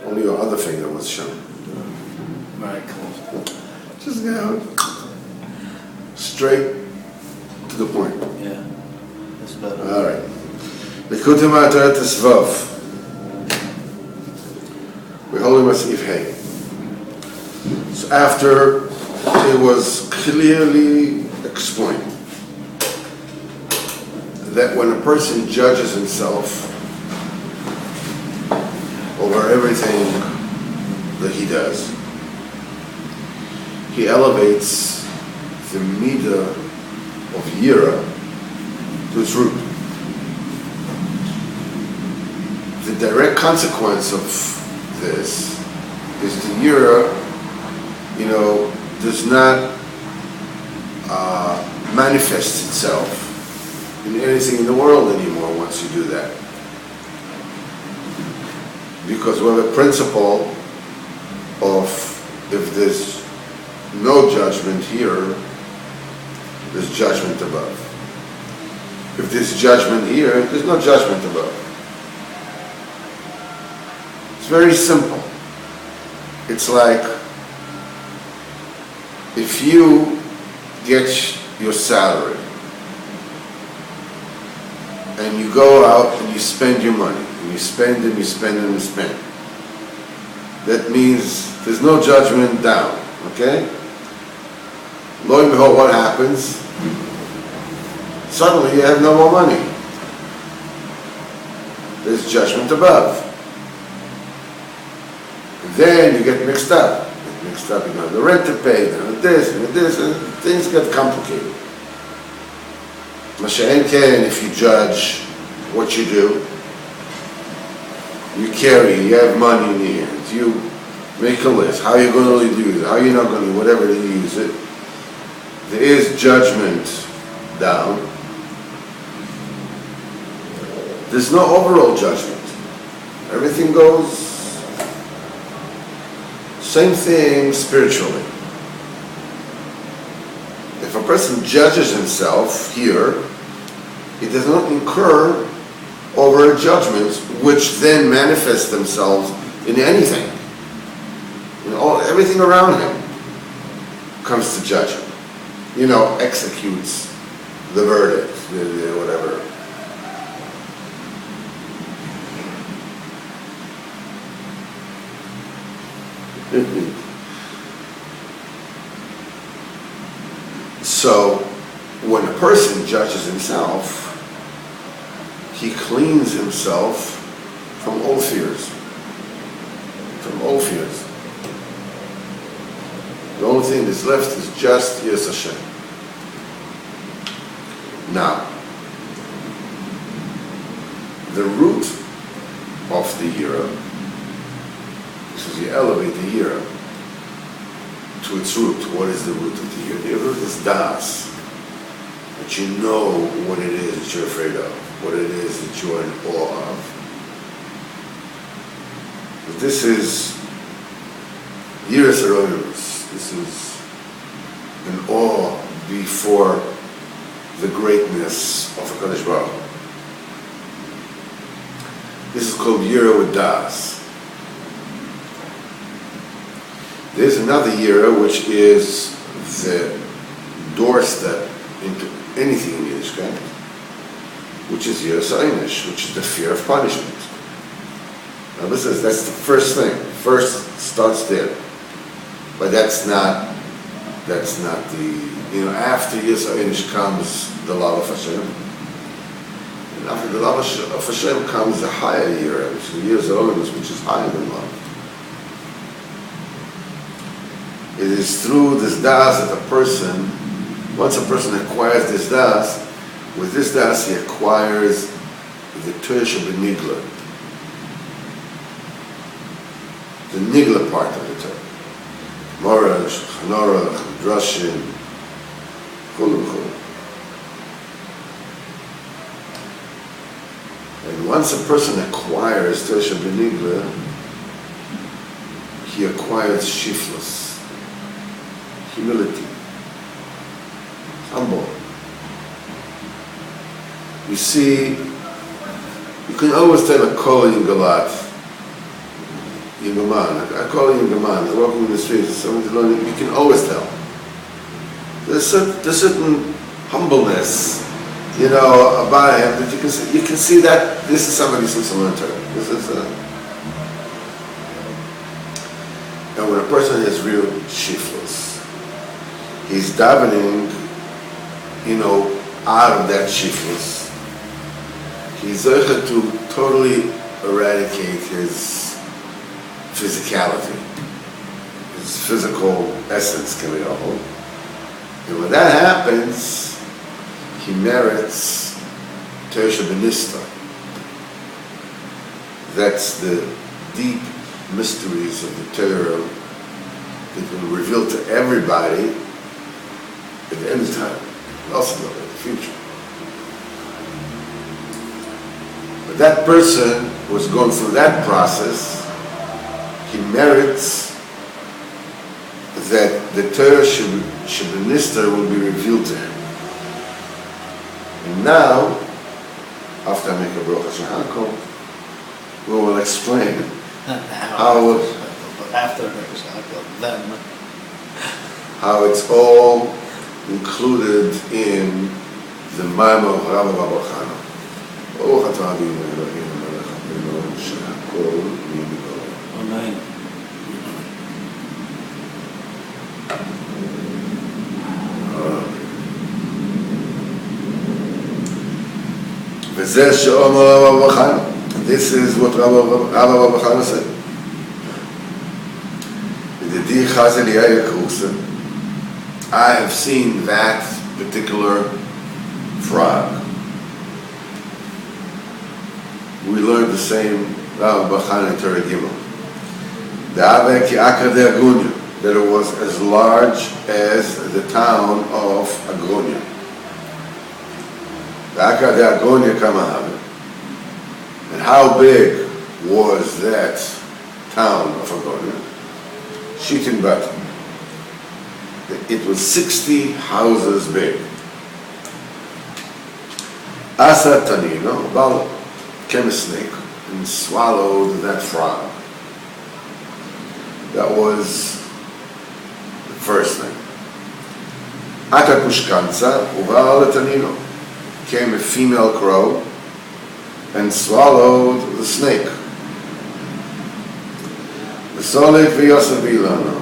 Only your other finger was shown. Very cool. Just go straight to the point. Yeah, that's better. All right. Likutei Moharan Tesvav. We're holding Masif Hey. So after it was clearly explained that when a person judges himself over everything that he does, he elevates the midah of yira to its root. The direct consequence of this is the yira, does not manifest itself in anything in the world anymore once you do that. Because we have a principle of if there's no judgment here, there's judgment above. If there's judgment here, there's no judgment above. It's very simple. It's like if you get your salary and you go out and you spend your money, and you spend and you spend and you spend. That means there's no judgment down, okay? Lo and behold, what happens? Suddenly you have no more money. There's judgment above. And then you get mixed up. You have the rent to pay, and this, and things get complicated. Masha'en Ken, if you judge what you do, you carry, you have money in your hands, you make a list, how you're going to use it, how you're not going to, whatever you use it. There is judgment down. There's no overall judgment. Everything goes, same thing spiritually. If a person judges himself here, he does not incur over judgments which then manifest themselves in anything. Everything around him comes to judgment. Executes the verdict, the whatever. So, when a person judges himself, he cleans himself from all fears. From all fears. The only thing that's left is just Yiras Hashem. Now, the root of the yira, this is you elevate the yira to its root. What is the root of the yira? The root is das. That you know what it is that you're afraid of, what it is that you're in awe of. But this is Yiras Haroyos. This is an awe before the greatness of HaKadosh Baruch Hu. This is called Yira with Das. There's another Yira which is the doorstep into anything in Yiddishkeit, which is Yiras Einish, which is the fear of punishment. Now this is, that's the first thing. First starts there. But that's not the, after Yiras Einish comes the love of Hashem. And after the love of Hashem comes the higher Yira, which is Yiras Einish, which is higher than love. It is through this das that a person, once a person acquires this das, with this das he acquires the Torah Benigla, the Nigla part of the Torah. Morash, Chanora, Drashin, Chulu. And once a person acquires Torah Benigla, he acquires shiflus, humility, humble. You see, you can always tell a kol in galat. younger man. I call him younger man. He's walking in the streets. Someone's learning. You can always tell. There's certain humbleness, about him that you can see that this is somebody who's a learner. And when a person is real shiftless, he's davening, out of that shiftless. He's able to totally eradicate his physicality, his physical essence coming out. And when that happens, he merits Tersha Benista. That's the deep mysteries of the Torah that will reveal to everybody at the end of time, and also in the future. But that person was going through that process, he merits that the Torah Shabbanistar will be revealed to him. And now, after I make a Baruch Hashem, we will explain how it's all included in the Maimon of Rabbi Baruch Chana. Baruch atah Adonai Eloheinu melech haolam shehakol nהיה b'dvaro. Amen. וזה שאומר רבי בר חנא. This is what Rabbi Bar Chana said. Yedidi Chaz Eliyah Kruse, I have seen that particular frog. We learned the same Rabbi Bar Chana in Torah Gimel. That it was as large as the town of Agonia. And how big was that town of Agonia? Shitin Bat. It was 60 houses big. Asa Tanino, Bal came a snake and swallowed that frog. That was the first thing. Ata Pushkanza, Uval Tanino. Came a female crow and swallowed the snake. The Solek v'Yosef Ilano.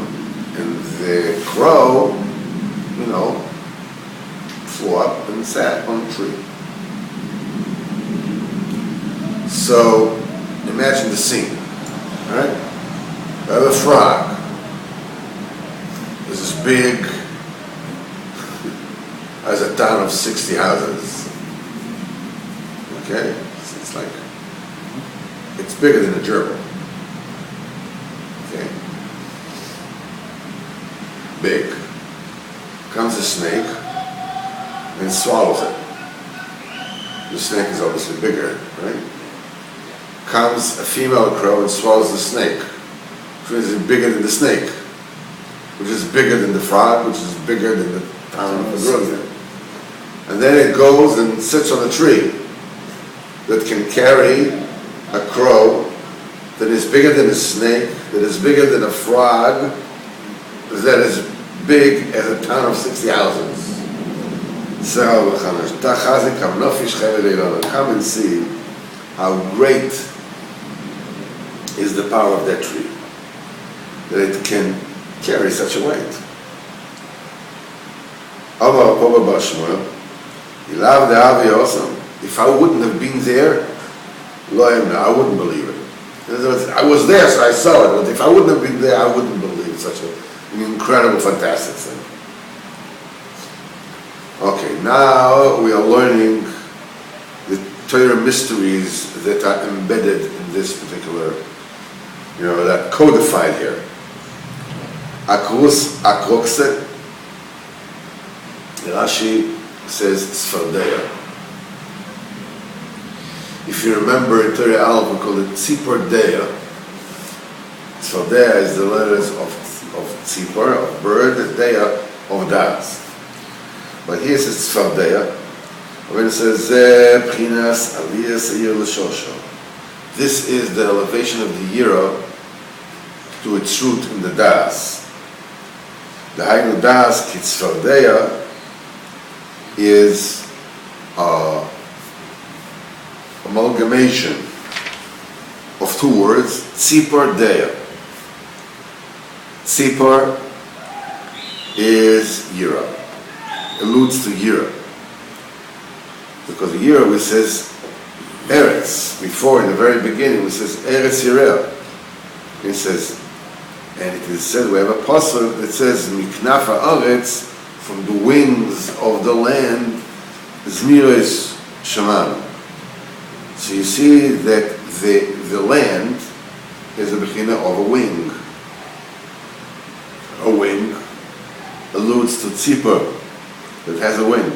And the crow, flew up and sat on the tree. So, imagine the scene, all right? I have a frog. There's this big, has a town of 60 houses. Okay? It's bigger than a gerbil. Okay? Big. Comes a snake and swallows it. The snake is obviously bigger, right? Comes a female crow and swallows the snake, which is bigger than the snake, which is bigger than the frog, which is bigger than the town of Agonia. And then it goes and sits on a tree that can carry a crow that is bigger than a snake, that is bigger than a frog, that is big as a town of 60 houses. So, come and see how great is the power of that tree, that it can carry such a weight. If I wouldn't have been there, I wouldn't believe it. In other words, I was there, so I saw it, but if I wouldn't have been there, I wouldn't believe such an incredible, fantastic thing. Okay, now we are learning the Torah mysteries that are embedded in this particular, that codified here. Akrokset, Rashi says Sfardeya. If you remember in Torah Aleph, we call it Tzipor Deya. Sfardeya is the letters of Tzipor, of bird, and Deya, of das. But here it says Sfardeya. When it says Pchinas Aliyas Yir L'Shosho, this is the elevation of the Yira to its root in the Das. The Hainu Das Kitzvardeya is amalgamation of two words, Tzipor Deya. Tzipor is Yira, alludes to Yira. Because Yira, we says Eretz. Before, in the very beginning, we says Eretz Yireh. It says, and it is said, we have a pasuk that says, Miknaf ha'aretz, from the wings of the land, Zmiris Shaman. So you see that the land is a bechina of a wing. A wing alludes to tzipor, that has a wing.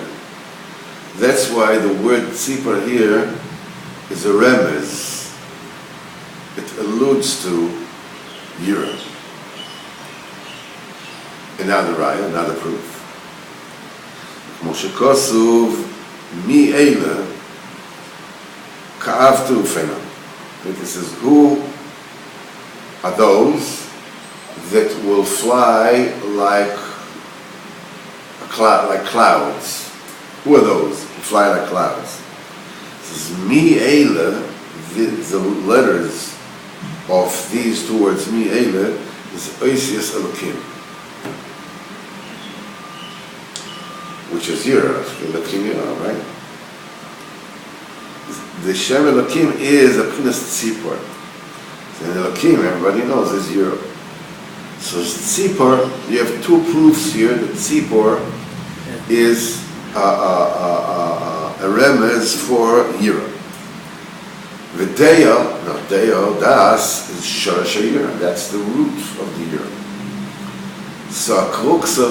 That's why the word tzipor here is a remez. It alludes to Yira. Another raya, another proof. Moshe Kosuv mi eila ka'avtu fena. It says, who are those that will fly like clouds? Who are those who fly like clouds? It says, mi eila, the letters of these two words, mi eila, is Oisius Elokim, which is Yira, Elokim Yira, right? The Shem Elokim is a P'nus Tzipor. And Elokim, everybody knows, is Yira. So Tzipor, you have two proofs here that Tzipor is a remez for Yira. Deya Das is Shorosh Yira. That's the root of the Yira. So Kruksa,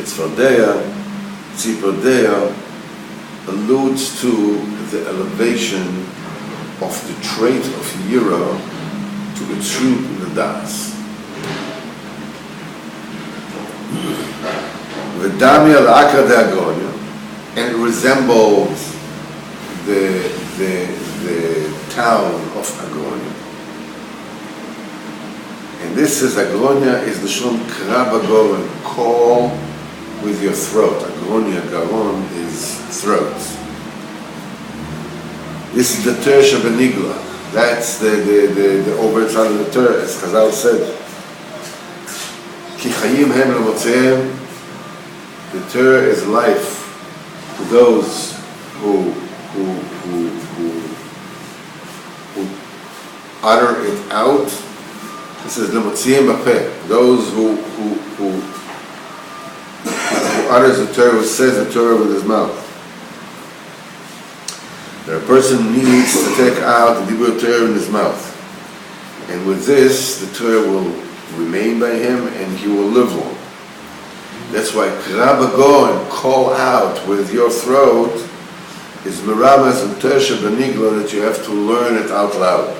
it's for Deya, Tzipor Deya, alludes to the elevation of the trait of Yira to its root in the Das. V'dami al-Akra de Agonia, and it resembles the town of Agonia. And this is Agonia is the Shlom Krabagoran, call with your throat. Agonia, Garon is throat. This is the Tersh of Benigla. That's the overture of the Torah, as Chazal said. Ki chayim hem lemotzeim. The Torah is life to those who utter it out. It says lemotzeim b'peh. Those who utters the Torah, who says the Torah with his mouth. That a person needs to take out the Dibur Torah in his mouth. And with this, the Torah will remain by him and he will live long. That's why Krabago and call out with your throat is Miramas and Tersha Benigla, that you have to learn it out loud.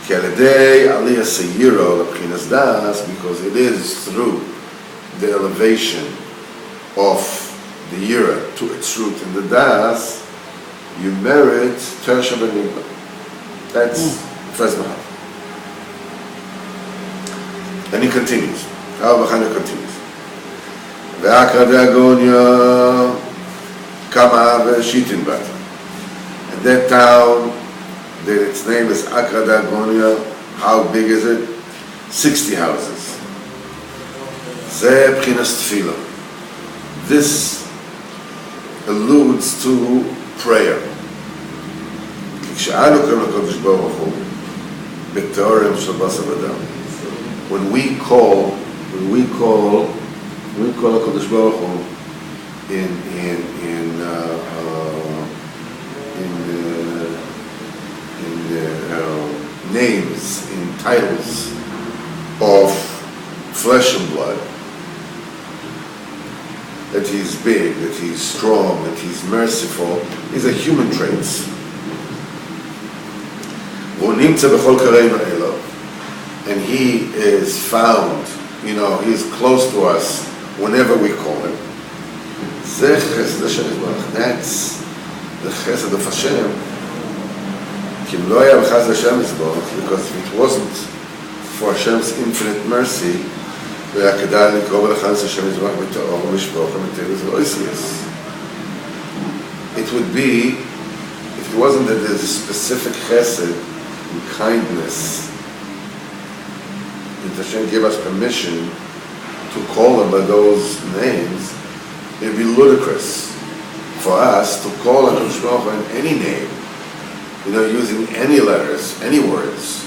Keledei Aliyah Seyiro L'Pchinas Das, because it is through the elevation of the Yira to its root in the Das, you merit Tersha Benigla. That's the first mahal. And he continues. Al Bachana continues. Ve'akra de'agonia kama ve'shitin bata. And that town, that its name is Akra de'agonia, how big is it? 60 houses. Ze b'chinas tefillah. This alludes to prayer. כשאנו קוראים לקדוש ברוך הוא בתיאוריה של בשר ודם. When we call HaKadosh Baruch Hu in names, in titles of flesh and blood, that he's big, that he's strong, that he's merciful, these are human traits. And he is found, he's close to us whenever we call him. That's the chesed of Hashem, Kim lo yam chaz Hashem Yisborach, because if it wasn't for Hashem's infinite mercy, והיה כדאי לקרוא ולחנס השם יזבח בתאור ומשפוך ומתארז ואויסיאס. It would be, if it wasn't that there's a specific chesed and kindness, that Hashem gave us permission to call them by those names, it would be ludicrous for us to call on HaKadosh Baruch Hu in any name, using any letters, any words.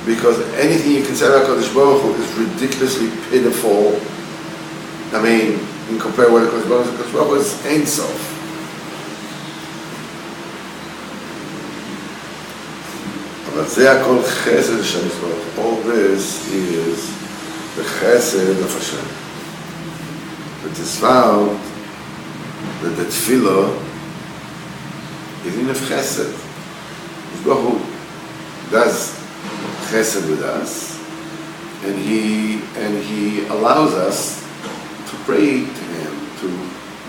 Because anything you can say about HaKadosh Baruch Hu is ridiculously pitiful. I mean, in compare what HaKadosh Baruch Hu is Ein Sof. But זה הכל חסד של Yisborach. All this is the chesed of Hashem. It is found that the tefillah is in of chesed. Yisborach Hu does chesed with us, and he allows us to pray to him, to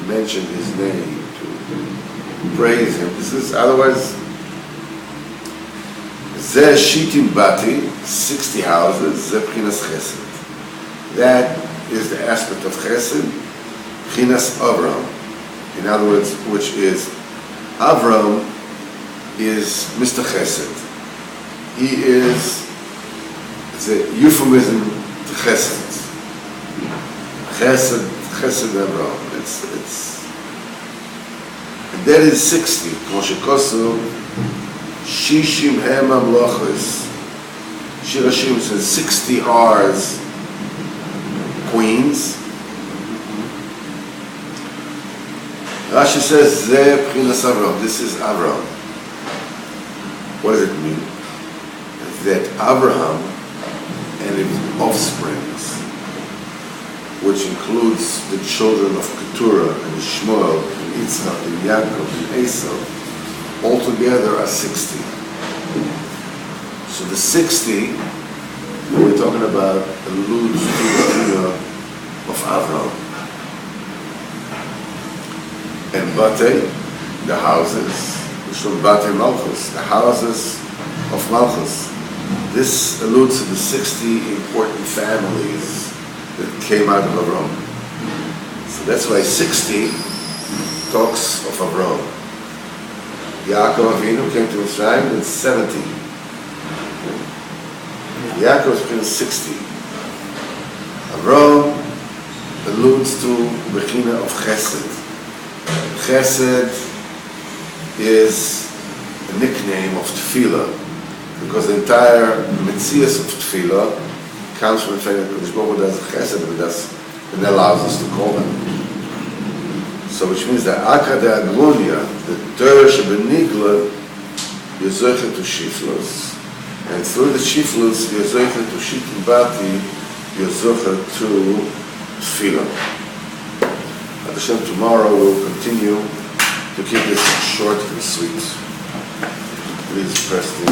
mention his name, to praise him. This is otherwise Zeh Shitim Bati, 60 houses, Zeh Pchinas Chesed. That is the aspect of Chesed, Pchinas Avram. In other words, which is, Avram is Mr. Chesed. He is the euphemism to Chesed. Chesed Avram. It's and that is 60. Moshe Kosu, Shishim Hem Amlochos. Shir Hashim says 60 R's, queens. Rashi says Zeh Pchinas Avram. This is Avram. What does it mean? That Abraham and his offsprings, which includes the children of Keturah and Shmuel and Yitzchak and Yaakov and Esau, altogether are 60. So the 60 that we're talking about alludes to the figure of Avraham. And Bate, the houses, which from Bate Malchus, the houses of Malchus. This alludes to the 60 important families that came out of Avraham. So that's why 60 talks of Avraham. Yaakov Avinu came to Mitzrayim with 70. Yaakov is between 60. Avraham alludes to Bechina of Chesed. Chesed is a nickname of Tefillah, because the entire Metzias of Tefillah comes from the fact that Kodesh Baruch Hu does Chesed and allows us to call them. So which means that Akra de Aglonia, the Torah Shebenigla, you're zoichet to Shiflos. And through the Shiflos, you're zoichet to Shitim Bati, you're zoichet to Tefillah. At Hashem, tomorrow we'll continue to keep this short and sweet. Please press the